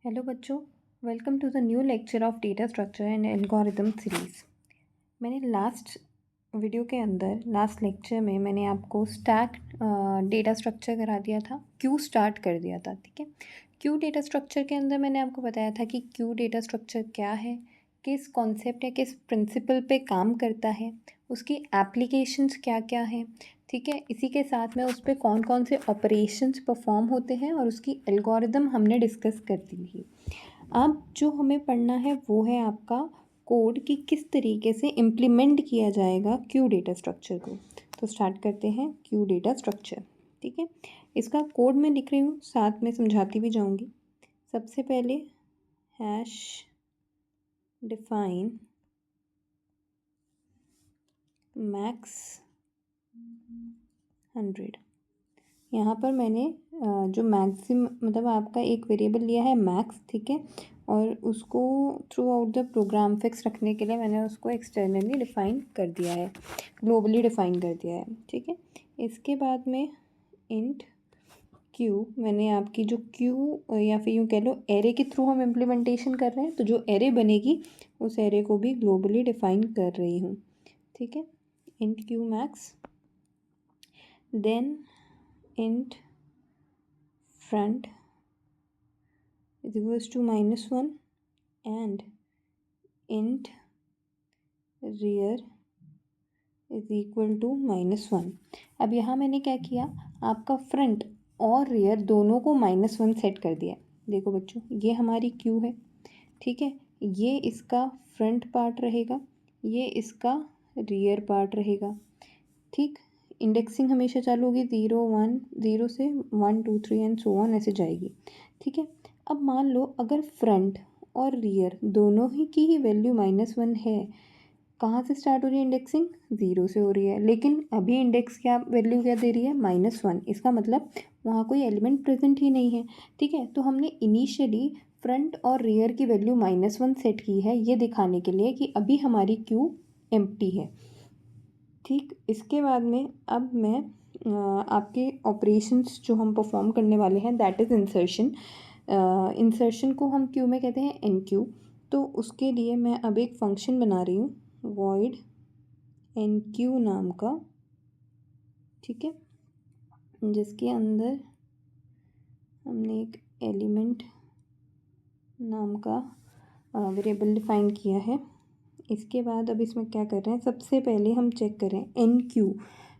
Hello बच्चों, welcome to the new lecture of data structure and algorithm series. मैंने last lecture में मैंने आपको स्टैक डेटा स्ट्रक्चर करा दिया था, क्यू स्टार्ट कर दिया था। ठीक है, क्यू डेटा स्ट्रक्चर के अंदर मैंने आपको बताया था कि क्यू डेटा स्ट्रक्चर क्या है, किस कॉन्सेप्ट या किस प्रिंसिपल पे काम करता है, उसकी एप्लीकेशंस क्या क्या हैं। ठीक है, इसी के साथ में उस पर कौन कौन से ऑपरेशंस परफॉर्म होते हैं और उसकी एल्गोरिदम हमने डिस्कस कर दी थी। अब जो हमें पढ़ना है वो है आपका कोड कि किस तरीके से इम्प्लीमेंट किया जाएगा क्यू डेटा स्ट्रक्चर को। तो स्टार्ट करते हैं क्यू डेटा स्ट्रक्चर। ठीक है, इसका कोड मैं लिख रही हूँ, साथ में समझाती भी जाऊँगी। सबसे पहले हैश डिफाइन मैक्स 100। यहाँ पर मैंने जो मतलब आपका एक वेरिएबल लिया है मैक्स। ठीक है, और उसको throughout the program fix रखने के लिए मैंने उसको एक्सटर्नली डिफ़ाइन कर दिया है, ग्लोबली डिफ़ाइन कर दिया है। ठीक है, इसके बाद में इंट क्यू, मैंने आपकी जो क्यू या फिर यूँ कह लो एरे के थ्रू हम इम्प्लीमेंटेशन कर रहे हैं, तो जो एरे बनेगी उस एरे को भी ग्लोबली डिफ़ाइन कर रही हूँ। ठीक है, int Q max, then int front is equals to -1 and int rear is equal to -1। अब यहाँ मैंने क्या किया, आपका फ्रंट और रियर दोनों को -1 सेट कर दिया। देखो बच्चों, ये हमारी क्यू है। ठीक है, ये इसका फ्रंट पार्ट रहेगा, ये इसका रियर पार्ट रहेगा। ठीक, इंडेक्सिंग हमेशा चालू होगी 0 से 1 2 3 एंड सो ऑन ऐसे जाएगी। ठीक है, अब मान लो अगर फ्रंट और रियर दोनों ही की ही वैल्यू -1 है, कहाँ से स्टार्ट हो रही है इंडेक्सिंग? 0 से हो रही है, लेकिन अभी इंडेक्स क्या वैल्यू क्या दे रही है? -1। इसका मतलब वहाँ कोई एलिमेंट प्रेजेंट ही नहीं है। ठीक है, तो हमने इनिशियली फ्रंट और रियर की वैल्यू -1 सेट की है, ये दिखाने के लिए कि अभी हमारी क्यू एम्प्टी है। ठीक, इसके बाद में अब मैं आपके ऑपरेशंस जो हम परफॉर्म करने वाले हैं दैट इज़ इंसर्शन। इंसर्शन को हम क्यू में कहते हैं एन क्यू। तो उसके लिए मैं अब एक फंक्शन बना रही हूँ वॉइड एन क्यू नाम का। ठीक है, जिसके अंदर हमने एक एलिमेंट नाम का वेरिएबल डिफाइन किया है। इसके बाद अब इसमें क्या कर रहे हैं, सबसे पहले हम चेक करें एन क्यू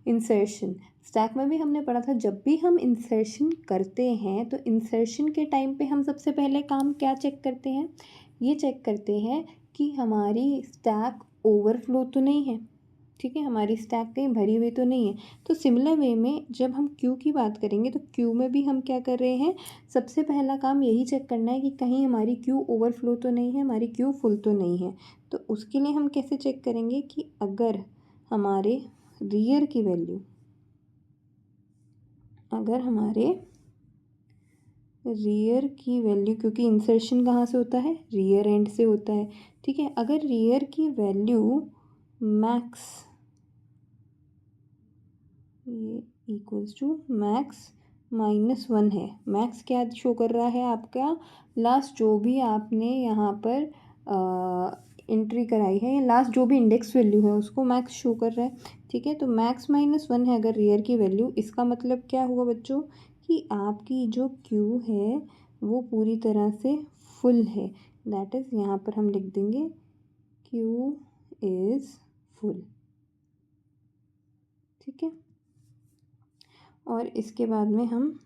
इंसर्शन। स्टैक में भी हमने पढ़ा था, जब भी हम इंसर्शन करते हैं तो इंसर्शन के टाइम पे हम सबसे पहले काम क्या चेक करते हैं? ये चेक करते हैं कि हमारी स्टैक ओवरफ्लो तो नहीं है। ठीक है, हमारी स्टैक कहीं भरी हुई तो नहीं है। तो सिमिलर वे में जब हम क्यू की बात करेंगे तो क्यू में भी हम क्या कर रहे हैं, सबसे पहला काम यही चेक करना है कि कहीं हमारी क्यू ओवरफ्लो तो नहीं है, हमारी क्यू फुल तो नहीं है। तो उसके लिए हम कैसे चेक करेंगे कि अगर हमारे रियर की वैल्यू, क्योंकि इंसर्शन कहाँ से होता है? रियर एंड से होता है। ठीक है, अगर रियर की वैल्यू मैक्स, ये इक्वल्स टू मैक्स -1 है। मैक्स क्या शो कर रहा है आपका? लास्ट जो भी आपने यहाँ पर एंट्री कराई है, या लास्ट जो भी इंडेक्स वैल्यू है उसको मैक्स शो कर रहा है। ठीक है, तो मैक्स -1 है अगर रियर की वैल्यू। इसका मतलब क्या हुआ बच्चों कि आपकी जो क्यू है वो पूरी तरह से फुल है। दैट इज़ यहाँ पर हम लिख देंगे क्यू इज़ फुल। ठीक है, और इसके बाद में हम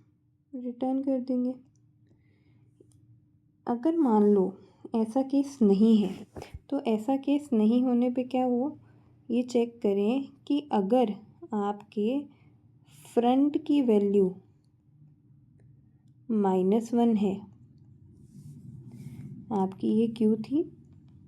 रिटर्न कर देंगे। अगर मान लो ऐसा केस नहीं है, तो ऐसा केस नहीं होने पे क्या हुआ, ये चेक करें कि अगर आपके फ्रंट की वैल्यू -1 है, आपकी ये क्यू थी।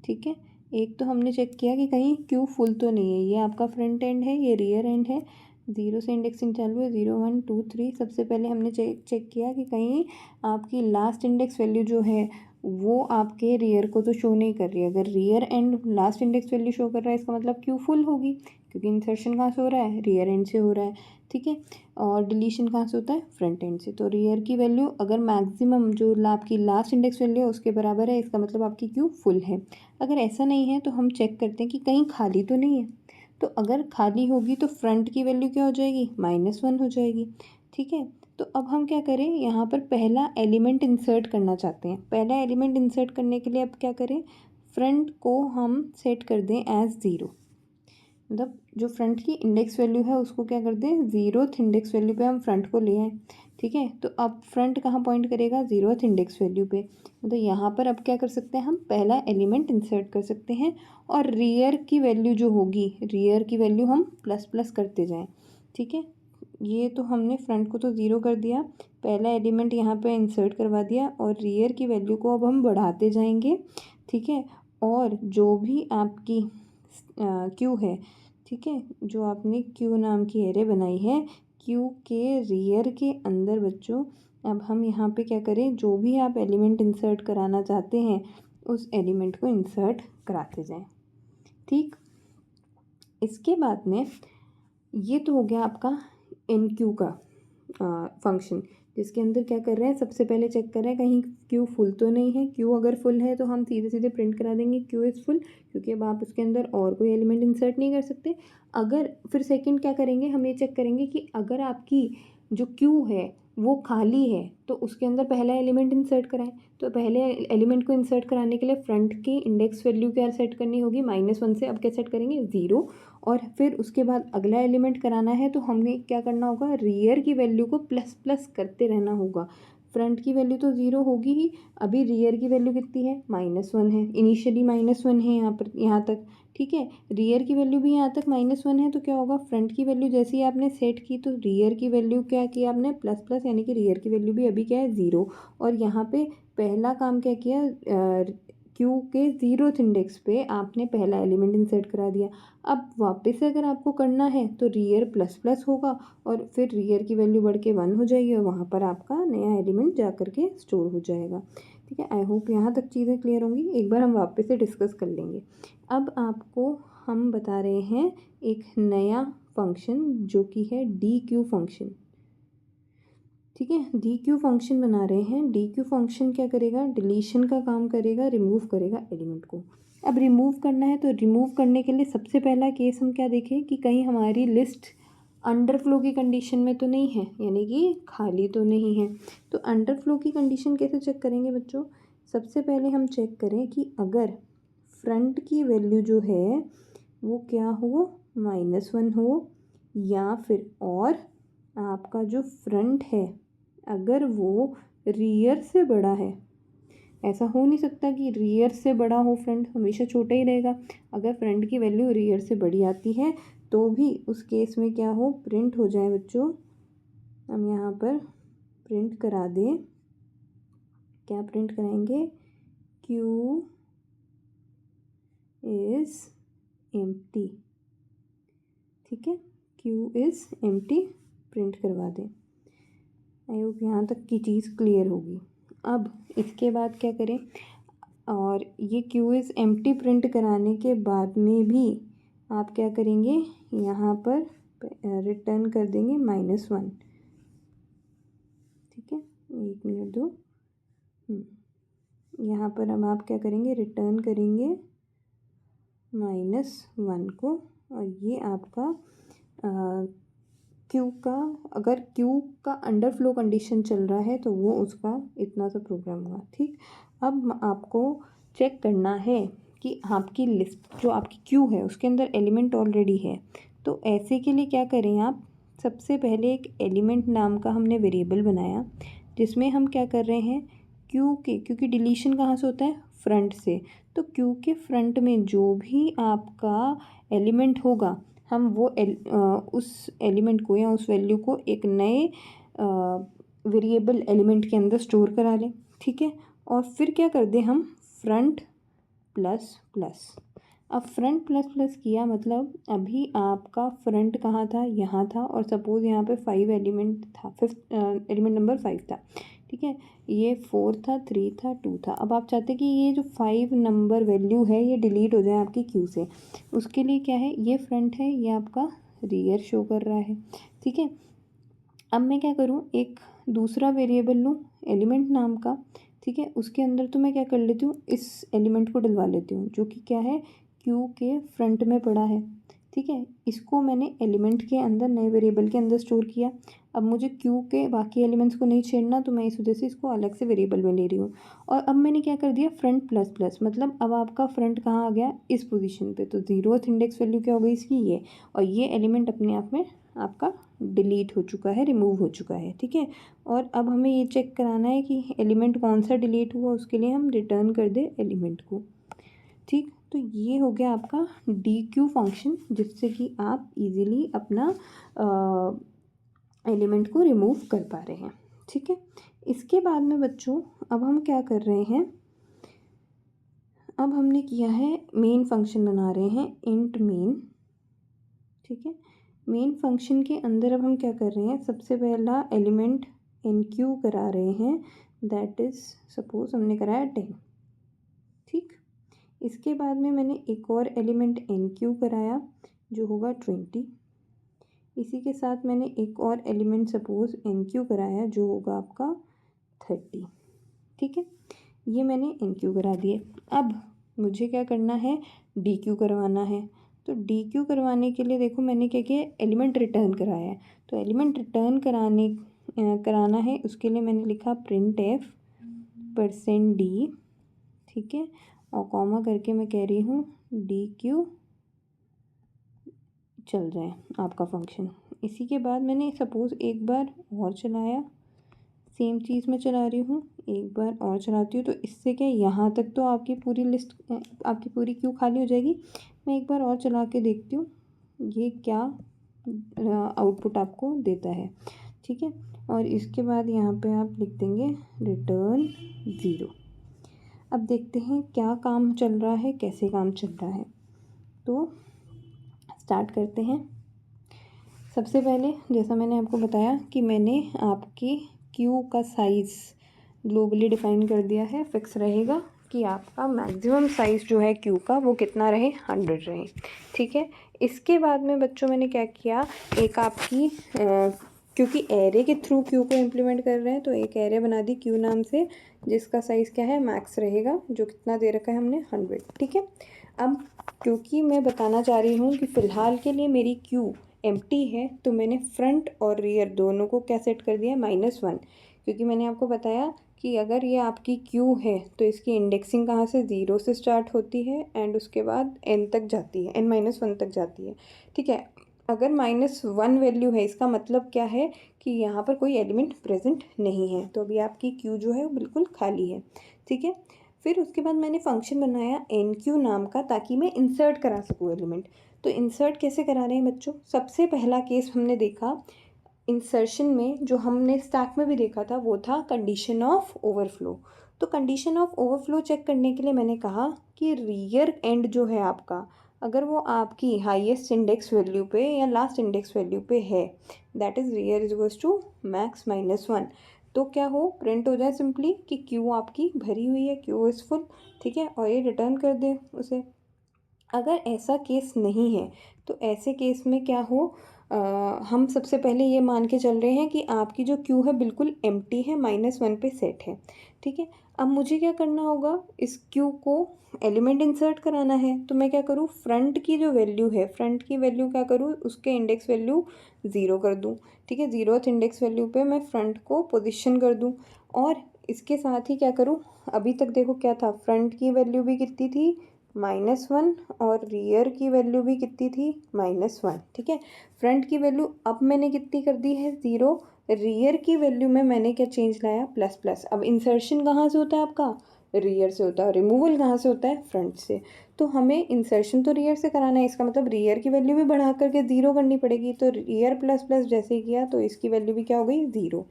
ठीक है, एक तो हमने चेक किया कि कहीं क्यू फुल तो नहीं है। ये आपका फ्रंट एंड है, ये रियर एंड है। 0 से इंडेक्सिंग चालू है, 0 1 2 3। सबसे पहले हमने चेक किया कि कहीं आपकी लास्ट इंडेक्स वैल्यू जो है वो आपके रियर को तो शो नहीं कर रही है। अगर rear and last index value show कर रहा है, इसका मतलब क्यू फुल होगी। क्योंकि इंसर्शन कहाँ से हो रहा है, रियर एंड से हो रहा है, ठीक है। और डिलीशन कहाँ से होता है, फ्रंट एंड से। तो रियर की वैल्यू अगर मैक्सिमम जो आपकी लास्ट इंडेक्स वैल्यू है उसके बराबर है, इसका मतलब आपकी क्यू फुल है। अगर ऐसा नहीं है तो हम चेक करते हैं कि कहीं खाली तो नहीं है। तो अगर खाली होगी तो फ्रंट की वैल्यू क्या हो जाएगी, -1 हो जाएगी, ठीक है। तो अब हम क्या करें, यहाँ पर पहला एलिमेंट इंसर्ट करना चाहते हैं। पहला एलिमेंट इंसर्ट करने के लिए अब क्या करें, फ्रंट को हम सेट कर दें एज 0। मतलब जो फ्रंट की इंडेक्स वैल्यू है उसको क्या कर दें, 0th इंडेक्स वैल्यू पे हम फ्रंट को ले आए, ठीक है। तो अब फ्रंट कहाँ पॉइंट करेगा, 0th इंडेक्स वैल्यू पे। तो यहाँ पर अब क्या कर सकते हैं, हम पहला एलिमेंट इंसर्ट कर सकते हैं और रियर की वैल्यू जो होगी, रियर की वैल्यू हम प्लस प्लस करते जाएँ, ठीक है। ये तो हमने फ्रंट को तो 0 कर दिया, पहला एलिमेंट यहाँ पे इंसर्ट करवा दिया और रियर की वैल्यू को अब हम बढ़ाते जाएंगे, ठीक है। और जो भी आपकी क्यू है, ठीक है, जो आपने क्यू नाम की एरे बनाई है, क्यू के रियर के अंदर बच्चों अब हम यहाँ पे क्या करें, जो भी आप एलिमेंट इंसर्ट कराना चाहते हैं उस एलिमेंट को इंसर्ट कराते जाएं, ठीक। इसके बाद में ये तो हो गया आपका एन क्यू का फंक्शन, जिसके अंदर क्या कर रहे हैं, सबसे पहले चेक कर रहे हैं कहीं क्यू फुल तो नहीं है। क्यू अगर फुल है तो हम सीधे सीधे प्रिंट करा देंगे क्यू इज़ फुल, क्योंकि अब आप उसके अंदर और कोई एलिमेंट इंसर्ट नहीं कर सकते। अगर फिर सेकंड क्या करेंगे, हम ये चेक करेंगे कि अगर आपकी जो क्यू है वो खाली है तो उसके अंदर पहला एलिमेंट इंसर्ट कराएं। तो पहले एलिमेंट को इंसर्ट कराने के लिए फ्रंट की इंडेक्स वैल्यू क्या सेट करनी होगी, -1 से अब क्या सेट करेंगे, 0। और फिर उसके बाद अगला एलिमेंट कराना है तो हमें क्या करना होगा, रियर की वैल्यू को प्लस प्लस करते रहना होगा। फ्रंट की वैल्यू तो 0 होगी ही, अभी रियर की वैल्यू कितनी है, -1 है, इनिशियली -1 है यहाँ पर, यहाँ तक, ठीक है। रियर की वैल्यू भी यहाँ तक -1 है, तो क्या होगा, फ्रंट की वैल्यू जैसे ही आपने सेट की तो रियर की वैल्यू क्या किया आपने, प्लस प्लस, यानी कि रियर की वैल्यू भी अभी क्या है, 0। और यहाँ पे पहला काम क्या किया, क्यू के 0th इंडेक्स पे आपने पहला एलिमेंट इंसर्ट करा दिया। अब वापस से अगर आपको करना है तो रियर प्लस प्लस होगा और फिर रियर की वैल्यू बढ़ के 1 हो जाएगी और वहाँ पर आपका नया एलिमेंट जा कर के स्टोर हो जाएगा, ठीक है। आई होप यहाँ तक चीज़ें क्लियर होंगी। एक बार हम वापस से डिस्कस कर लेंगे। अब आपको हम बता रहे हैं एक नया फंक्शन जो कि है डी क्यू फंक्शन, ठीक है। डी क्यू फंक्शन बना रहे हैं। डी क्यू फंक्शन क्या करेगा, डिलीशन का काम करेगा, रिमूव करेगा एलिमेंट को। अब रिमूव करना है तो रिमूव करने के लिए सबसे पहला केस हम क्या देखें कि कहीं हमारी लिस्ट अंडरफ्लो की कंडीशन में तो नहीं है, यानी कि खाली तो नहीं है। तो अंडरफ्लो की कंडीशन कैसे चेक करेंगे बच्चों, सबसे पहले हम चेक करें कि अगर फ्रंट की वैल्यू जो है वो क्या हो, -1 हो, या फिर और आपका जो फ्रंट है अगर वो रियर से बड़ा है। ऐसा हो नहीं सकता कि रियर से बड़ा हो फ्रंट, हमेशा छोटा ही रहेगा। अगर फ्रंट की वैल्यू रियर से बड़ी आती है तो भी उस केस में क्या हो, प्रिंट हो जाए बच्चों। हम यहाँ पर प्रिंट करा दें, क्या प्रिंट कराएंगे, क्यू इज़ एम्प्टी, ठीक है, क्यू इज़ एम्प्टी प्रिंट करवा दें। आई होप यहाँ तक की चीज़ क्लियर होगी। अब इसके बाद क्या करें, और ये क्यू इज़ एम्प्टी प्रिंट कराने के बाद में भी आप क्या करेंगे, यहाँ पर रिटर्न कर देंगे -1, ठीक है। 1 मिनट दो, यहाँ पर अब आप क्या करेंगे, रिटर्न करेंगे -1 को। और ये आपका क्यू का, अगर क्यू का अंडरफ्लो कंडीशन चल रहा है तो वो उसका इतना सा प्रोग्राम हुआ, ठीक। अब आपको चेक करना है कि आपकी लिस्ट जो आपकी क्यू है उसके अंदर एलिमेंट ऑलरेडी है। तो ऐसे के लिए क्या करें आप, सबसे पहले एक एलिमेंट नाम का हमने वेरिएबल बनाया जिसमें हम क्या कर रहे हैं, क्यू के, क्योंकि डिलीशन कहाँ से होता है, फ्रंट से। तो क्यू के फ्रंट में जो भी आपका एलिमेंट होगा हम वो उस एलिमेंट को या उस वैल्यू को एक नए वेरिएबल एलिमेंट के अंदर स्टोर करा लें, ठीक है। और फिर क्या कर दें हम, फ्रंट प्लस प्लस। अब फ्रंट प्लस प्लस किया मतलब अभी आपका फ्रंट कहाँ था, यहाँ था, और सपोज़ यहाँ पे 5 एलिमेंट था, 5th एलिमेंट नंबर 5 था, ठीक है, ये 4 था, 3 था, 2 था। अब आप चाहते हैं कि ये जो 5 नंबर वैल्यू है ये डिलीट हो जाए आपकी क्यू से। उसके लिए क्या है, ये फ्रंट है, ये आपका रियर शो कर रहा है। ठीक है, अब मैं क्या करूँ, एक दूसरा वेरिएबल लूँ एलिमेंट नाम का। ठीक है, उसके अंदर तो मैं क्या कर लेती हूँ, इस एलिमेंट को डलवा लेती हूँ जो कि क्या है, क्यू के फ्रंट में पड़ा है। ठीक है, इसको मैंने एलिमेंट के अंदर, नए वेरिएबल के अंदर स्टोर किया। अब मुझे क्यू के बाकी एलिमेंट्स को नहीं छेड़ना, तो मैं इस वजह से इसको अलग से वेरिएबल में ले रही हूँ। और अब मैंने क्या कर दिया, फ्रंट प्लस प्लस, मतलब अब आपका फ्रंट कहाँ आ गया, इस पोजीशन पे। तो 0th इंडेक्स वैल्यू क्या हो गई इसकी, ये। और ये एलिमेंट अपने आप में आपका डिलीट हो चुका है, रिमूव हो चुका है। ठीक है, और अब हमें ये चेक कराना है कि एलिमेंट कौन सा डिलीट हुआ, उसके लिए हम रिटर्न कर दे एलिमेंट को। ठीक, तो ये हो गया आपका डी क्यू फंक्शन, जिससे कि आप इजीली अपना एलिमेंट को रिमूव कर पा रहे हैं। ठीक है, इसके बाद में बच्चों अब हम क्या कर रहे हैं, अब हमने किया है मेन फंक्शन बना रहे हैं, इंट मेन। ठीक है, मेन फंक्शन के अंदर अब हम क्या कर रहे हैं, सबसे पहला एलिमेंट एन क्यू करा रहे हैं, दैट इज़ सपोज हमने कराया 10। ठीक, इसके बाद में मैंने एक और एलिमेंट एन क्यू कराया जो होगा 20। इसी के साथ मैंने एक और एलिमेंट सपोज एन क्यू कराया जो होगा आपका 30। ठीक है, ये मैंने एन क्यू करा दिए। अब मुझे क्या करना है, डी क्यू करवाना है। तो डी क्यू करवाने के लिए देखो मैंने क्या किया, एलिमेंट रिटर्न कराया है। तो एलिमेंट रिटर्न कराना है, उसके लिए मैंने लिखा प्रिंट एफ %d। ठीक है, और कॉमा करके मैं कह रही हूँ डी क्यू चल जाए आपका फंक्शन। इसी के बाद मैंने सपोज़ एक बार और चलाया, सेम चीज़ मैं चला रही हूँ, एक बार और चलाती हूँ, तो इससे क्या, यहाँ तक तो आपकी पूरी लिस्ट, आपकी पूरी क्यू खाली हो जाएगी। मैं एक बार और चला के देखती हूँ ये क्या आउटपुट आपको देता है। ठीक है, और इसके बाद यहाँ पे आप लिख देंगे रिटर्न 0। अब देखते हैं क्या काम चल रहा है, कैसे काम चल रहा है। तो स्टार्ट करते हैं। सबसे पहले जैसा मैंने आपको बताया कि मैंने आपकी क्यू का साइज़ ग्लोबली डिफाइन कर दिया है, फिक्स रहेगा कि आपका मैक्सिमम साइज़ जो है क्यू का वो कितना रहे, 100 रहे। ठीक है, इसके बाद में बच्चों मैंने क्या किया, एक आपकी क्योंकि एरे के थ्रू क्यू को इम्प्लीमेंट कर रहे हैं, तो एक एरे बना दी क्यू नाम से, जिसका साइज़ क्या है, मैक्स रहेगा, जो कितना दे रखा है हमने, 100। ठीक है, अब क्योंकि मैं बताना चाह रही हूँ कि फ़िलहाल के लिए मेरी क्यू एम्प्टी है, तो मैंने फ्रंट और रियर दोनों को क्या सेट कर दिया है, -1। क्योंकि मैंने आपको बताया कि अगर ये आपकी क्यू है तो इसकी इंडेक्सिंग कहाँ से, 0 से स्टार्ट होती है एंड उसके बाद n तक जाती है, n-1 तक जाती है। ठीक है, अगर -1 वैल्यू है, इसका मतलब क्या है कि यहाँ पर कोई एलिमेंट प्रेजेंट नहीं है, तो अभी आपकी क्यू जो है वो बिल्कुल खाली है। ठीक है, फिर उसके बाद मैंने फंक्शन बनाया एन क्यू नाम का, ताकि मैं इंसर्ट करा सकूँ एलिमेंट। तो इंसर्ट कैसे करा रहे हैं बच्चों, सबसे पहला केस हमने देखा इंसर्शन में, जो हमने स्टैक में भी देखा था, वो था कंडीशन ऑफ ओवरफ्लो। तो कंडीशन ऑफ ओवरफ्लो चेक करने के लिए मैंने कहा कि रियर एंड जो है आपका, अगर वो आपकी हाईएस्ट इंडेक्स वैल्यू पे या लास्ट इंडेक्स वैल्यू पे है, that is rear is equals to max -1, तो क्या हो, प्रिंट हो जाए सिंपली कि क्यू आपकी भरी हुई है, क्यू इज़ फुल। ठीक है, और ये रिटर्न कर दे उसे। अगर ऐसा केस नहीं है, तो ऐसे केस में क्या हो, हम सबसे पहले ये मान के चल रहे हैं कि आपकी जो क्यू है बिल्कुल एम्प्टी है, -1 पे सेट है। ठीक है, अब मुझे क्या करना होगा, इस क्यू को एलिमेंट इंसर्ट कराना है, तो मैं क्या करूँ, फ्रंट की जो वैल्यू है, फ्रंट की वैल्यू क्या करूँ, उसके इंडेक्स वैल्यू 0 कर दूँ। ठीक है, 0th इंडेक्स वैल्यू पे मैं फ्रंट को पोजिशन कर दूँ। और इसके साथ ही क्या करूँ, अभी तक देखो क्या था, फ्रंट की वैल्यू भी कितनी थी, -1, और रियर की वैल्यू भी कितनी थी, -1। ठीक है, फ्रंट की वैल्यू अब मैंने कितनी कर दी है, 0। रियर की वैल्यू में मैंने क्या चेंज लाया, ++। अब इंसर्शन कहाँ से होता है आपका, रियर से होता है, रिमूवल कहाँ से होता है, फ्रंट से। तो हमें इंसर्शन तो रियर से कराना है, इसका मतलब रियर की वैल्यू भी बढ़ा करके 0 करनी पड़ेगी। तो रियर ++ जैसे ही किया, तो इसकी वैल्यू भी क्या हो गई, 0।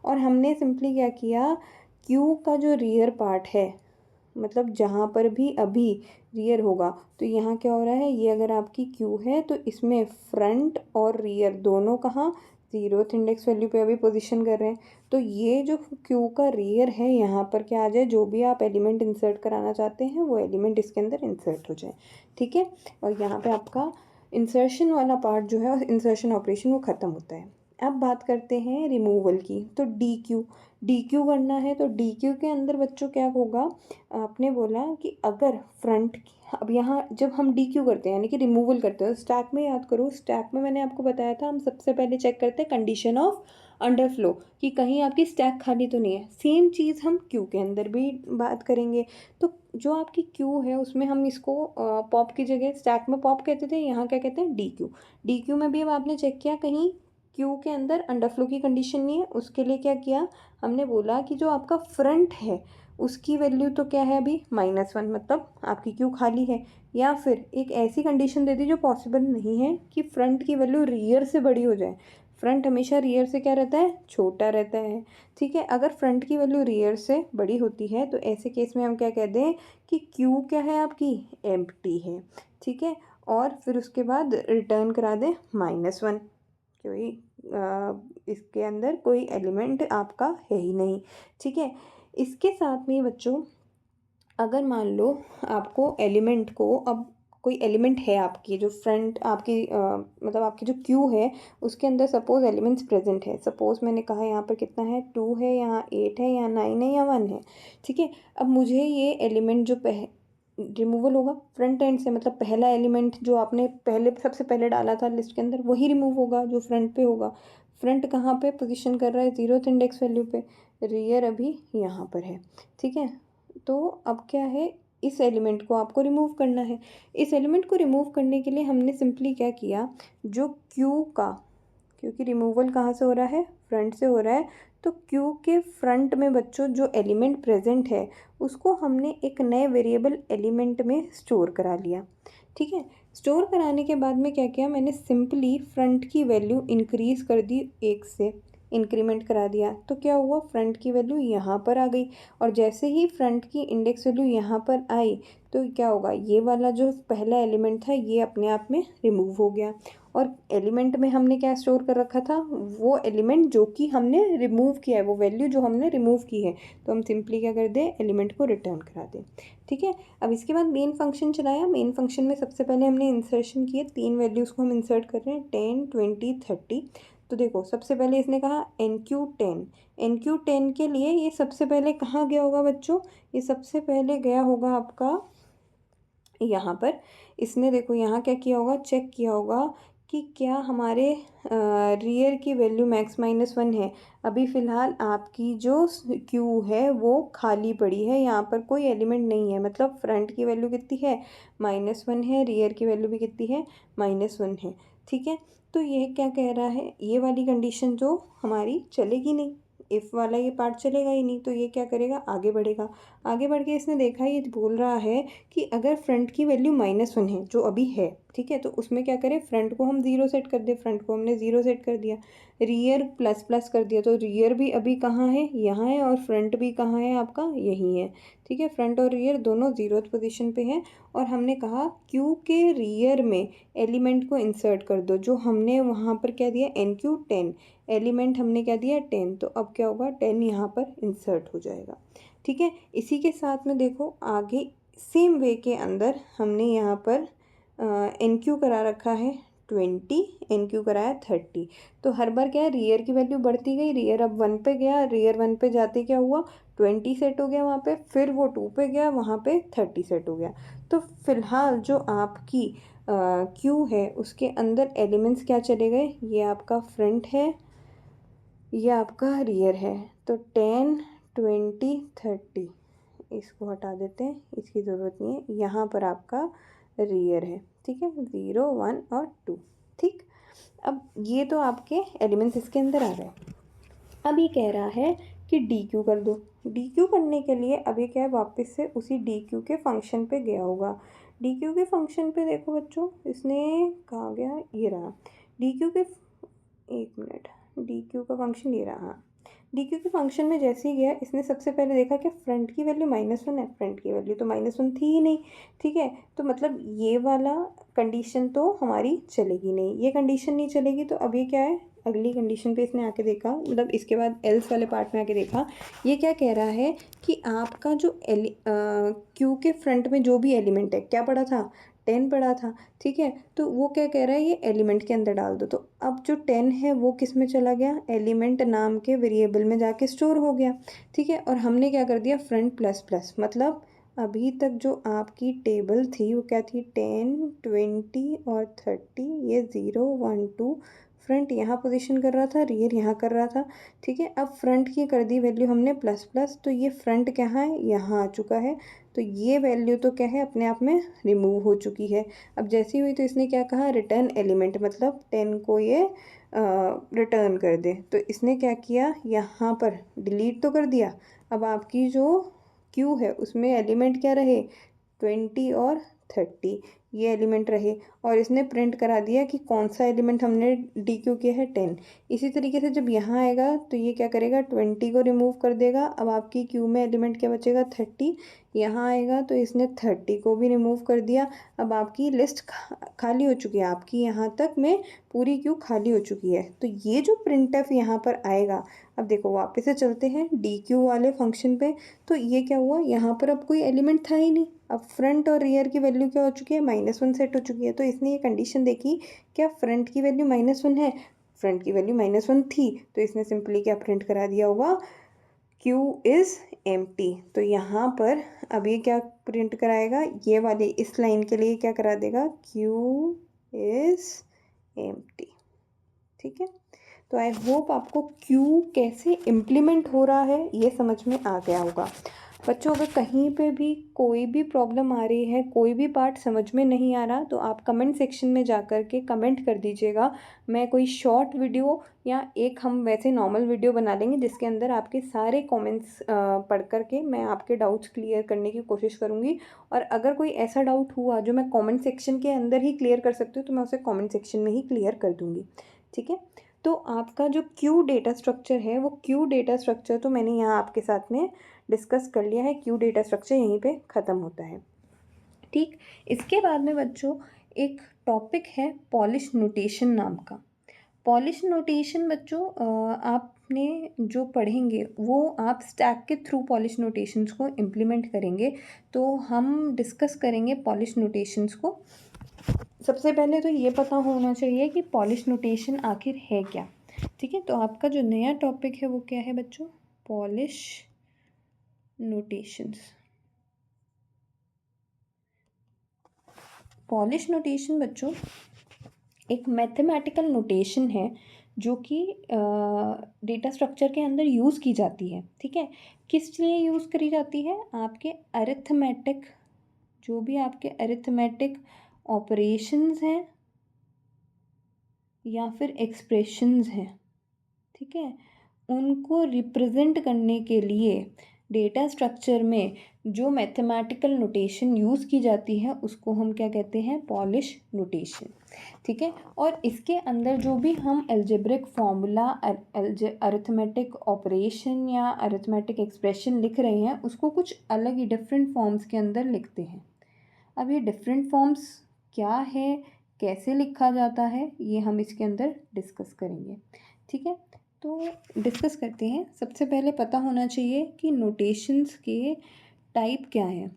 और हमने सिंपली क्या किया, क्यू का जो रियर पार्ट है, मतलब जहाँ पर भी अभी रियर होगा, तो यहाँ क्या हो रहा है, ये अगर आपकी क्यू है तो इसमें फ्रंट और रियर दोनों कहाँ, 0th इंडेक्स वैल्यू पे अभी पोजीशन कर रहे हैं। तो ये जो क्यू का रियर है यहाँ पर क्या आ जाए, जो भी आप एलिमेंट इंसर्ट कराना चाहते हैं वो एलिमेंट इसके अंदर इंसर्ट हो जाए। ठीक है, और यहाँ पे आपका इंसर्शन वाला पार्ट जो है, इंसर्शन ऑपरेशन, वो ख़त्म होता है। अब बात करते हैं रिमूवल की। तो डी क्यू करना है, तो डी क्यू के अंदर बच्चों क्या होगा, आपने बोला कि अगर फ्रंट, अब यहाँ जब हम डी क्यू करते हैं यानी कि रिमूवल करते हैं, स्टैक में याद करो, स्टैक में मैंने आपको बताया था हम सबसे पहले चेक करते हैं कंडीशन ऑफ अंडरफ्लो, कि कहीं आपकी स्टैक खाली तो नहीं है। सेम चीज़ हम क्यू के अंदर भी बात करेंगे। तो जो आपकी क्यू है उसमें हम इसको पॉप की जगह स्टैक में पॉप कहते थे, यहाँ क्या कहते हैं, डी क्यू में भी अब आपने चेक किया कहीं क्यू के अंदर अंडरफ्लो की कंडीशन नहीं है। उसके लिए क्या किया, हमने बोला कि जो आपका फ्रंट है उसकी वैल्यू तो क्या है अभी -1, मतलब आपकी क्यू खाली है। या फिर एक ऐसी कंडीशन दे दी जो पॉसिबल नहीं है कि फ्रंट की वैल्यू रियर से बड़ी हो जाए। फ्रंट हमेशा रियर से क्या रहता है, छोटा रहता है। ठीक है, अगर फ्रंट की वैल्यू रियर से बड़ी होती है तो ऐसे केस में हम क्या कह दें कि क्यू क्या है आपकी, एम्प्टी है। ठीक है, और फिर उसके बाद रिटर्न करा दें -1, क्योंकि इसके अंदर कोई एलिमेंट आपका है ही नहीं। ठीक है, इसके साथ में बच्चों अगर मान लो आपको एलिमेंट को, अब कोई एलिमेंट है आपकी जो फ्रंट आपकी मतलब आपकी जो क्यू है उसके अंदर सपोज एलिमेंट्स प्रेजेंट है। सपोज मैंने कहा यहाँ पर कितना है, 2 है, यहाँ 8 है, यहाँ 9 है, या 1 है। ठीक है, अब मुझे ये एलिमेंट जो रिमूवल होगा फ्रंट एंड से, मतलब पहला एलिमेंट जो आपने पहले सबसे पहले डाला था लिस्ट के अंदर वही रिमूव होगा जो फ्रंट पे होगा। फ्रंट कहाँ पे पोजीशन कर रहा है, 0th इंडेक्स वैल्यू पे, रियर अभी यहाँ पर है। ठीक है, तो अब क्या है, इस एलिमेंट को आपको रिमूव करना है। इस एलिमेंट को रिमूव करने के लिए हमने सिंपली क्या किया, जो क्यू का, क्योंकि रिमूवल कहाँ से हो रहा है, फ्रंट से हो रहा है, तो क्यू के फ्रंट में बच्चों जो एलिमेंट प्रेजेंट है उसको हमने एक नए वेरिएबल एलिमेंट में स्टोर करा लिया। ठीक है, स्टोर कराने के बाद में क्या किया, मैंने सिंपली फ्रंट की वैल्यू इंक्रीज़ कर दी, 1 से इंक्रीमेंट करा दिया। तो क्या हुआ, फ्रंट की वैल्यू यहाँ पर आ गई, और जैसे ही फ्रंट की इंडेक्स वैल्यू यहाँ पर आई तो क्या होगा, ये वाला जो पहला एलिमेंट था ये अपने आप में रिमूव हो गया। और एलिमेंट में हमने क्या स्टोर कर रखा था, वो एलिमेंट जो कि हमने रिमूव किया है, वो वैल्यू जो हमने रिमूव की है, तो हम सिंपली क्या कर दें, एलिमेंट को रिटर्न करा दें। ठीक है, अब इसके बाद मेन फंक्शन चलाया। मेन फंक्शन में सबसे पहले हमने इंसर्शन किए, 3 वैल्यूज़ को हम इंसर्ट कर रहे हैं, 10, 20, 30। तो देखो सबसे पहले इसने कहा NQ10 के लिए ये सबसे पहले कहाँ गया होगा बच्चों, ये सबसे पहले गया होगा आपका यहाँ पर। इसने देखो यहाँ क्या किया होगा, चेक किया होगा कि क्या हमारे रियर की वैल्यू मैक्स -1 है। अभी फ़िलहाल आपकी जो क्यू है वो खाली पड़ी है, यहाँ पर कोई एलिमेंट नहीं है, मतलब फ्रंट की वैल्यू कितनी है, -1 है, रियर की वैल्यू भी कितनी है, -1 है। ठीक है, तो ये क्या कह रहा है, ये वाली कंडीशन जो हमारी चलेगी नहीं, इफ़ वाला ये पार्ट चलेगा ही नहीं, तो ये क्या करेगा, आगे बढ़ेगा। आगे बढ़ के इसने देखा, ये बोल रहा है कि अगर फ्रंट की वैल्यू -1 है जो अभी है, ठीक है, तो उसमें क्या करें, फ्रंट को हम 0 सेट कर दें। फ्रंट को हमने 0 सेट कर दिया, रियर ++ कर दिया, तो रियर भी अभी कहाँ है, यहाँ है, और फ्रंट भी कहाँ है आपका, यहीं है। ठीक है, फ्रंट और रियर दोनों 0th पोजीशन पे हैं। और हमने कहा क्यू के रियर में एलिमेंट को इंसर्ट कर दो, जो हमने वहाँ पर क्या दिया, NQ10 एलिमेंट हमने क्या दिया, 10। तो अब क्या होगा, 10 यहाँ पर इंसर्ट हो जाएगा। ठीक है, इसी के साथ में देखो आगे सेम वे के अंदर हमने यहाँ पर NQ करा रखा है 20, NQ कराया 30। तो हर बार क्या है, रियर की वैल्यू बढ़ती गई, रियर अब 1 पे गया, रियर 1 पे जाते क्या हुआ, 20 सेट हो गया वहाँ पे, फिर वो 2 पे गया, वहाँ पे 30 सेट हो गया। तो फिलहाल जो आपकी क्यू है उसके अंदर एलिमेंट्स क्या चले गए, ये आपका फ्रंट है, ये आपका रियर है। तो 10, 20, 30 इसको हटा देते हैं, इसकी ज़रूरत नहीं है। यहाँ पर आपका रियर है। ठीक है, 0, 1 और 2। ठीक, अब ये तो आपके एलिमेंट्स इसके अंदर आ गए। अब ये कह रहा है कि डी क्यू कर दो। डी क्यू करने के लिए अब ये क्या है, वापस से उसी डी क्यू के फंक्शन पे गया होगा। डी क्यू के फंक्शन पे देखो बच्चों, इसने कहाँ गया, ये रहा डी क्यू के, 1 मिनट, डी क्यू का फंक्शन ये रहा। हाँ, डी क्यू के फंक्शन में जैसे ही गया, इसने सबसे पहले देखा कि फ्रंट की वैल्यू -1 है, फ्रंट की वैल्यू तो -1 थी ही नहीं। ठीक है, तो मतलब ये वाला कंडीशन तो हमारी चलेगी नहीं, ये कंडीशन नहीं चलेगी, तो अब ये क्या है, अगली कंडीशन पे इसने आके देखा, मतलब इसके बाद एल्स वाले पार्ट में आके देखा, ये क्या कह रहा है कि आपका जो क्यू के फ्रंट में जो भी एलिमेंट है, क्या पड़ा था, 10 पड़ा था, ठीक है। तो वो क्या कह रहा है, ये एलिमेंट के अंदर डाल दो। तो अब जो 10 है वो किस में चला गया, एलिमेंट नाम के वेरिएबल में जाके स्टोर हो गया, ठीक है। और हमने क्या कर दिया, फ्रंट प्लस प्लस, मतलब अभी तक जो आपकी टेबल थी वो क्या थी, 10, 20 और 30, ये 0, 1, 2, फ्रंट यहाँ पोजीशन कर रहा था, रियर यहाँ कर रहा था, ठीक है। अब फ्रंट की कर दी वैल्यू हमने प्लस प्लस, तो ये फ्रंट कहाँ है, यहाँ आ चुका है। तो ये वैल्यू तो क्या है, अपने आप में रिमूव हो चुकी है। अब जैसी हुई तो इसने क्या कहा, रिटर्न एलिमेंट, मतलब 10 को ये रिटर्न कर दे। तो इसने क्या किया, यहाँ पर डिलीट तो कर दिया। अब आपकी जो क्यू है उसमें एलिमेंट क्या रहे, 20 और 30, ये एलिमेंट रहे। और इसने प्रिंट करा दिया कि कौन सा एलिमेंट हमने डी क्यू किया है, 10। इसी तरीके से जब यहाँ आएगा तो ये क्या करेगा, 20 को रिमूव कर देगा। अब आपकी क्यू में एलिमेंट क्या बचेगा, 30। यहाँ आएगा तो इसने 30 को भी रिमूव कर दिया। अब आपकी लिस्ट खाली हो चुकी है, आपकी यहाँ तक में पूरी क्यू खाली हो चुकी है। तो ये जो प्रिंट एफ यहाँ पर आएगा, अब देखो वापस से चलते हैं डी क्यू वाले फंक्शन पे। तो ये क्या हुआ, यहाँ पर अब कोई एलिमेंट था ही नहीं। अब फ्रंट और रियर की वैल्यू क्या हो चुकी है, -1 सेट हो चुकी है। तो इसने ये कंडीशन देखी, क्या फ्रंट की वैल्यू -1 है, फ्रंट की वैल्यू -1 थी, तो इसने सिंपली क्या प्रिंट करा दिया होगा, Q इज़ एम्प्टी। तो यहाँ पर अब ये क्या प्रिंट कराएगा, ये वाले इस लाइन के लिए क्या करा देगा, Q इज़ एम्प्टी, ठीक है। तो आई होप आपको क्यू कैसे इम्प्लीमेंट हो रहा है ये समझ में आ गया होगा। बच्चों, अगर कहीं पे भी कोई भी प्रॉब्लम आ रही है, कोई भी पार्ट समझ में नहीं आ रहा, तो आप कमेंट सेक्शन में जा कर के कमेंट कर दीजिएगा। मैं कोई शॉर्ट वीडियो या एक हम वैसे नॉर्मल वीडियो बना लेंगे जिसके अंदर आपके सारे कमेंट्स पढ़ कर के मैं आपके डाउट्स क्लियर करने की कोशिश करूँगी। और अगर कोई ऐसा डाउट हुआ जो मैं कमेंट सेक्शन के अंदर ही क्लियर कर सकती हूँ तो मैं उसे कमेंट सेक्शन में ही क्लियर कर दूँगी, ठीक है। तो आपका जो क्यू डेटा स्ट्रक्चर है, वो क्यू डेटा स्ट्रक्चर तो मैंने यहाँ आपके साथ में डिस्कस कर लिया है। क्यू डेटा स्ट्रक्चर यहीं पे ख़त्म होता है, ठीक। इसके बाद में बच्चों एक टॉपिक है पॉलिश नोटेशन नाम का। पॉलिश नोटेशन बच्चों आपने जो पढ़ेंगे वो आप स्टैक के थ्रू पॉलिश नोटेशंस को इम्प्लीमेंट करेंगे। तो हम डिस्कस करेंगे पॉलिश नोटेशंस को। सबसे पहले तो ये पता होना चाहिए कि पॉलिश नोटेशन आखिर है क्या, ठीक है। तो आपका जो नया टॉपिक है वो क्या है बच्चों, पॉलिश नोटेशंस। पॉलिश नोटेशन बच्चों एक मैथमेटिकल नोटेशन है जो कि डेटा स्ट्रक्चर के अंदर यूज़ की जाती है, ठीक है। किस लिए यूज़ करी जाती है, आपके अरिथमेटिक, जो भी आपके अरिथमेटिक ऑपरेशंस हैं या फिर एक्सप्रेशंस हैं, ठीक है, उनको रिप्रेजेंट करने के लिए डेटा स्ट्रक्चर में जो मैथमेटिकल नोटेशन यूज़ की जाती है उसको हम क्या कहते हैं, पॉलिश नोटेशन, ठीक है। और इसके अंदर जो भी हम अलजेब्रिक फार्मूला, अरिथमेटिक ऑपरेशन या अरिथमेटिक एक्सप्रेशन लिख रहे हैं उसको कुछ अलग ही डिफरेंट फॉर्म्स के अंदर लिखते हैं। अब ये डिफरेंट फॉर्म्स क्या है, कैसे लिखा जाता है, ये हम इसके अंदर डिस्कस करेंगे, ठीक है। तो डिस्कस करते हैं। सबसे पहले पता होना चाहिए कि नोटेशंस के टाइप क्या हैं।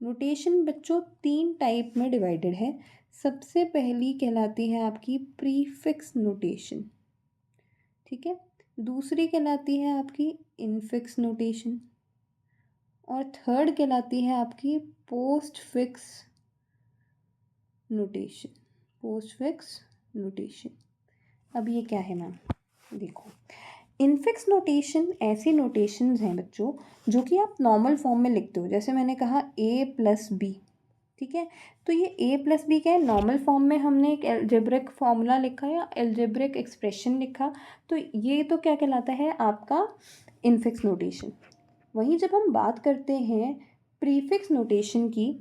नोटेशन बच्चों 3 टाइप में डिवाइडेड है। सबसे पहली कहलाती है आपकी प्रीफिक्स नोटेशन, ठीक है। दूसरी कहलाती है आपकी इनफिक्स नोटेशन और थर्ड कहलाती है आपकी post fix notation, post fix notation. अब ये क्या है मैम, देखो, इनफिक्स नोटेशन ऐसी नोटेशंस हैं बच्चों जो कि आप नॉर्मल फॉर्म में लिखते हो। जैसे मैंने कहा a+b, ठीक है। तो ये a+b क्या है, नॉर्मल फॉर्म में हमने एक एल्जेब्रिक फार्मूला लिखा या एल्जेब्रिक एक्सप्रेशन लिखा, तो ये तो क्या कहलाता है आपका इनफिक्स नोटेशन। वहीं जब हम बात करते हैं प्रीफिक्स नोटेशन की,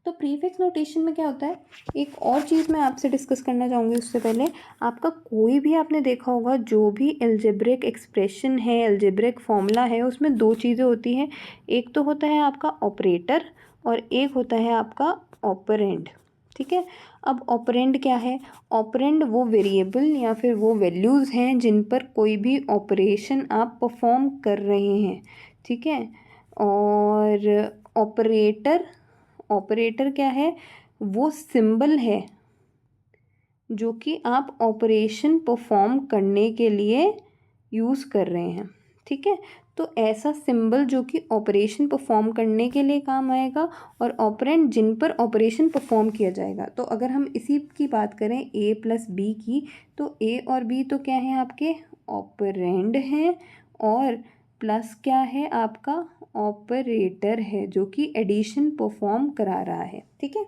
तो प्रीफिक्स नोटेशन में क्या होता है, एक और चीज़ मैं आपसे डिस्कस करना चाहूँगी उससे पहले। आपका कोई भी आपने देखा होगा जो भी एल्जेब्रिक एक्सप्रेशन है, एल्जेब्रिक फॉर्मूला है, उसमें 2 चीज़ें होती हैं। एक तो होता है आपका ऑपरेटर और एक होता है आपका ऑपरेंड, ठीक है। अब ऑपरेंड क्या है? ऑपरेंड वो वेरिएबल या फिर वो वैल्यूज़ हैं जिन पर कोई भी ऑपरेशन आप परफॉर्म कर रहे हैं, ठीक है। और ऑपरेटर क्या है? वो सिंबल है जो कि आप ऑपरेशन परफॉर्म करने के लिए यूज़ कर रहे हैं, ठीक है। तो ऐसा सिंबल जो कि ऑपरेशन परफॉर्म करने के लिए काम आएगा और ऑपरेंड जिन पर ऑपरेशन परफॉर्म किया जाएगा। तो अगर हम इसी की बात करें ए प्लस बी की, तो ए और बी तो क्या है आपके? ऑपरेंड हैं, और प्लस क्या है आपका? ऑपरेटर है जो कि एडिशन परफॉर्म करा रहा है, ठीक है।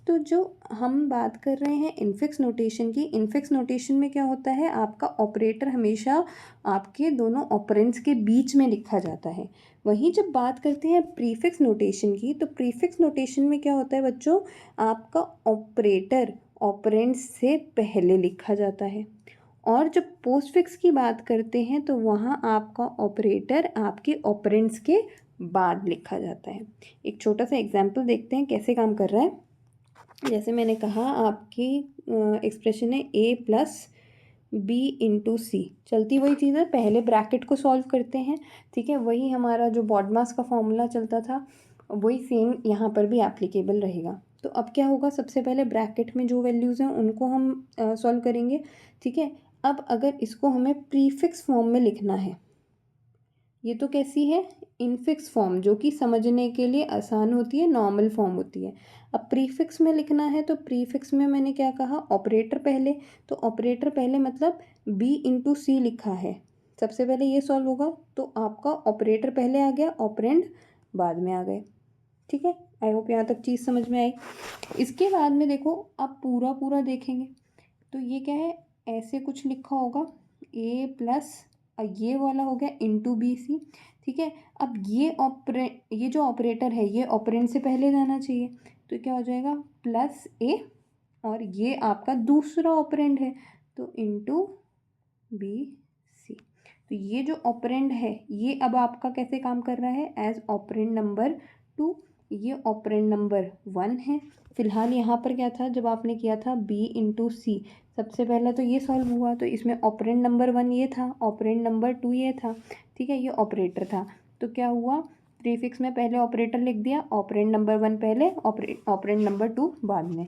तो जो हम बात कर रहे हैं इनफिक्स नोटेशन की, इनफिक्स नोटेशन में क्या होता है? आपका ऑपरेटर हमेशा आपके दोनों ऑपरेंड्स के बीच में लिखा जाता है। वहीं जब बात करते हैं प्रीफिक्स नोटेशन की, तो प्रीफिक्स नोटेशन में क्या होता है बच्चों? आपका ऑपरेटर ऑपरेंड्स से पहले लिखा जाता है। और जब पोस्टफिक्स की बात करते हैं तो वहाँ आपका ऑपरेटर आपके ऑपरेंड्स के बाद लिखा जाता है। एक छोटा सा एग्जाम्पल देखते हैं कैसे काम कर रहा है। जैसे मैंने कहा आपकी एक्सप्रेशन है ए प्लस बी इंटू सी, चलती वही चीज़ है, पहले ब्रैकेट को सॉल्व करते हैं, ठीक है। वही हमारा जो बॉडमास का फॉर्मूला चलता था वही सेम यहाँ पर भी एप्लीकेबल रहेगा। तो अब क्या होगा? सबसे पहले ब्रैकेट में जो वैल्यूज़ हैं उनको हम सॉल्व करेंगे, ठीक है। अब अगर इसको हमें प्रीफिक्स फॉर्म में लिखना है, ये तो कैसी है? इनफिक्स फॉर्म, जो कि समझने के लिए आसान होती है, नॉर्मल फॉर्म होती है। अब प्रीफिक्स में लिखना है तो प्रीफिक्स में मैंने क्या कहा? ऑपरेटर पहले। तो ऑपरेटर पहले मतलब बी इंटू सी लिखा है, सबसे पहले ये सॉल्व होगा, तो आपका ऑपरेटर पहले आ गया, ऑपरेंड बाद में आ गए, ठीक है। आई होप यहाँ तक चीज़ समझ में आई। इसके बाद में देखो, आप पूरा देखेंगे तो ये क्या है? ऐसे कुछ लिखा होगा, ए प्लस ये वाला हो गया इंटू बी सी, ठीक है। अब ये जो ऑपरेटर है ये ऑपरेंड से पहले जाना चाहिए, तो क्या हो जाएगा? प्लस ए, और ये आपका दूसरा ऑपरेंड है तो इंटू बी सी। तो ये जो ऑपरेंड है ये अब आपका कैसे काम कर रहा है? As operand number 2। ये ऑपरेंड नंबर 1 है। फिलहाल यहाँ पर क्या था जब आपने किया था? बी इंटू सी, सबसे पहले तो ये सॉल्व हुआ, तो इसमें ऑपरेंड नंबर 1 ये था, ऑपरेंड नंबर 2 ये था, ठीक है। ये ऑपरेटर था, तो क्या हुआ? प्रीफिक्स में पहले ऑपरेटर लिख दिया, ऑपरेंड नंबर 1 पहले, ऑपरेंड नंबर 2 बाद में।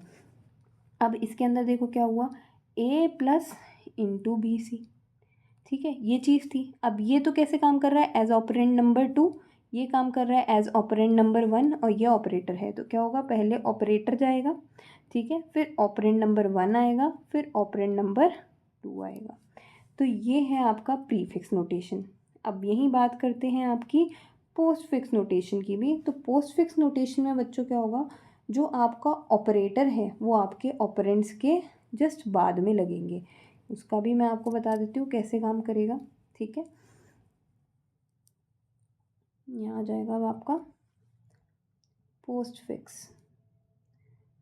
अब इसके अंदर देखो क्या हुआ? ए प्लस इंटू बी सी, ठीक है, ये चीज़ थी। अब ये तो कैसे काम कर रहा है? एज ऑपरेंड नंबर 2, ये काम कर रहा है एज ऑपरेंड नंबर 1, और ये ऑपरेटर है, तो क्या होगा? पहले ऑपरेटर जाएगा, ठीक है, फिर ऑपरेंड नंबर 1 आएगा, फिर ऑपरेंड नंबर 2 आएगा। तो ये है आपका प्रीफिक्स नोटेशन। अब यही बात करते हैं आपकी पोस्टफिक्स नोटेशन की भी। तो पोस्टफिक्स नोटेशन में बच्चों क्या होगा? जो आपका ऑपरेटर है वो आपके ऑपरेंड्स के जस्ट बाद में लगेंगे। उसका भी मैं आपको बता देती हूँ कैसे काम करेगा, ठीक है। यहाँ आ जाएगा अब आपका पोस्टफिक्स।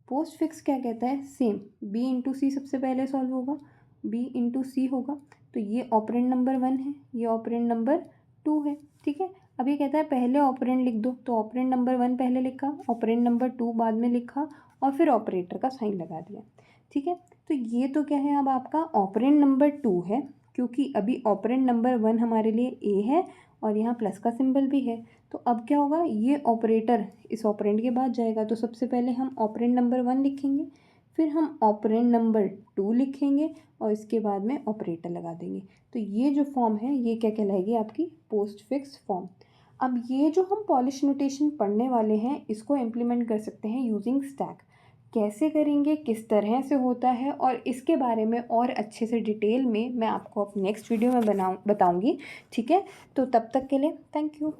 पोस्टफिक्स क्या कहता है? सेम बी इंटू सी सबसे पहले सॉल्व होगा, बी इंटू सी होगा, तो ये ऑपरेंड नंबर 1 है, ये ऑपरेंड नंबर 2 है, ठीक है। अब ये कहता है पहले ऑपरेंड लिख दो, तो ऑपरेंड नंबर 1 पहले लिखा, ऑपरेंड नंबर 2 बाद में लिखा, और फिर ऑपरेटर का साइन लगा दिया, ठीक है। तो ये तो क्या है? अब आपका ऑपरेंड नंबर 2 है, क्योंकि अभी ऑपरेंड नंबर 1 हमारे लिए ए है और यहाँ प्लस का सिंबल भी है। तो अब क्या होगा? ये ऑपरेटर इस ऑपरेंड के बाद जाएगा, तो सबसे पहले हम ऑपरेंड नंबर 1 लिखेंगे, फिर हम ऑपरेंड नंबर 2 लिखेंगे, और इसके बाद में ऑपरेटर लगा देंगे। तो ये जो फॉर्म है ये क्या कहलाएगी? आपकी पोस्टफिक्स फॉर्म। अब ये जो हम पॉलिश नोटेशन पढ़ने वाले हैं इसको इम्प्लीमेंट कर सकते हैं यूजिंग स्टैक। कैसे करेंगे, किस तरह से होता है, और इसके बारे में और अच्छे से डिटेल में मैं आपको नेक्स्ट वीडियो में बताऊंगी, ठीक है। तो तब तक के लिए थैंक यू।